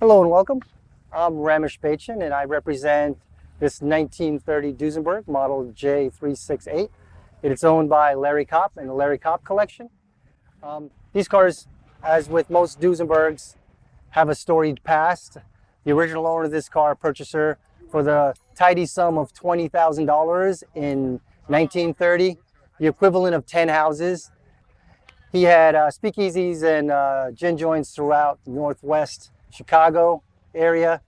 Hello and welcome. I'm Ramesh Bachan and I represent this 1930 Duesenberg model J368. It's owned by Larry Kopp and the Larry Kopp Collection. These cars, as with most Duesenbergs, have a storied past. The original owner of this car, purchaser, for the tidy sum of $20,000 in 1930, the equivalent of 10 houses. He had speakeasies and gin joints throughout Northwest Chicago area.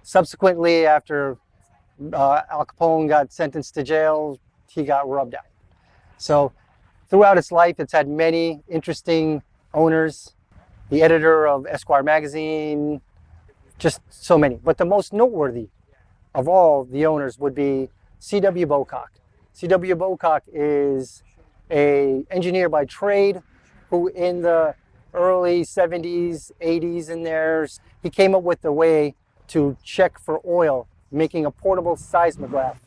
Subsequently, after Al Capone got sentenced to jail, he got rubbed out. So throughout its life, it's had many interesting owners. The editor of Esquire magazine, just so many. But the most noteworthy of all the owners would be C.W. Bocock. C.W. Bocock is an engineer by trade who in the early 70s, 80s in there, he came up with a way to check for oil, making a portable seismograph.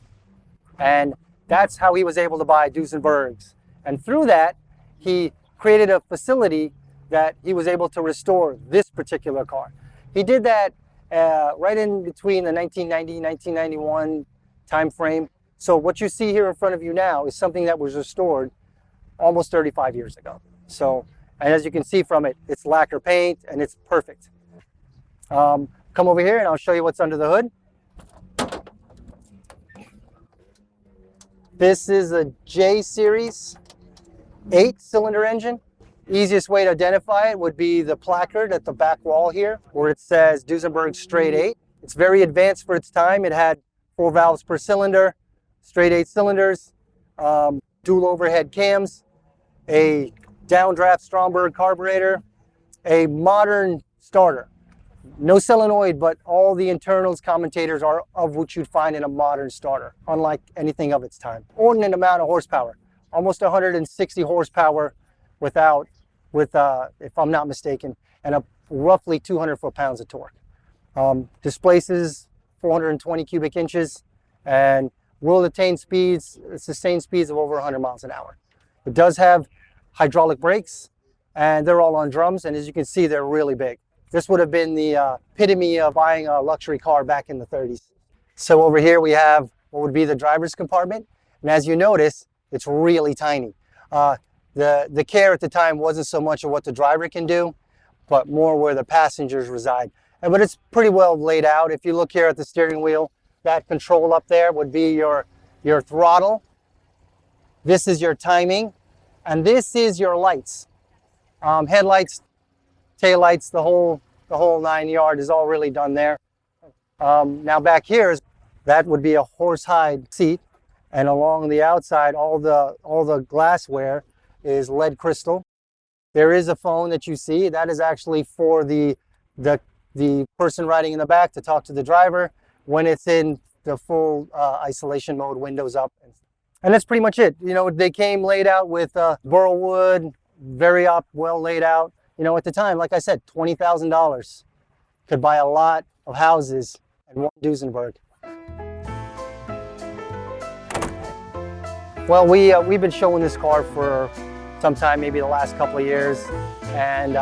And that's how he was able to buy Duesenbergs. And through that, he created a facility that he was able to restore this particular car. He did that right in between the 1990, 1991 time frame. So what you see here in front of you now is something that was restored almost 35 years ago. So, and as you can see from it, it's lacquer paint and it's perfect. Come over here and I'll show you what's under the hood. This is a J series 8-cylinder engine. Easiest way to identify it would be the placard at the back wall here where it says Duesenberg straight 8. It's very advanced for its time. It had 4 valves per cylinder, straight 8 cylinders, dual overhead cams, a downdraft Stromberg carburetor, a modern starter. No solenoid, but all the internals, commentators are of which you'd find in a modern starter, unlike anything of its time. Inordinate amount of horsepower, almost 160 horsepower if I'm not mistaken, and a roughly 200 foot-pounds of torque. Displaces 420 cubic inches and will attain speeds, sustained speeds of over 100 miles an hour. It does have hydraulic brakes, and they're all on drums, and as you can see, they're really big. This would have been the epitome of buying a luxury car back in the 30s. So over here we have what would be the driver's compartment, and as you notice, it's really tiny. The care at the time wasn't so much of what the driver can do, but more where the passengers reside. But it's pretty well laid out. If you look here at the steering wheel, that control up there would be your throttle. This is your timing. And this is your lights. Headlights, taillights, the whole 9 yard is all really done there. Now back here, that would be a horsehide seat. And along the outside, all the glassware is lead crystal. There is a phone that you see. That is actually for the person riding in the back to talk to the driver when it's in the full isolation mode, windows up. And that's pretty much it. You know, they came laid out with burl wood, very well laid out. You know, at the time, like I said, $20,000 could buy a lot of houses and one Duesenberg. Well, we've been showing this car for some time, maybe the last couple of years. And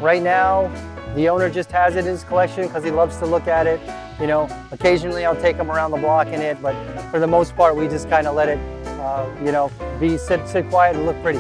right now, the owner just has it in his collection because he loves to look at it. You know, occasionally I'll take him around the block in it, but for the most part, we just kind of let it, sit quiet and look pretty.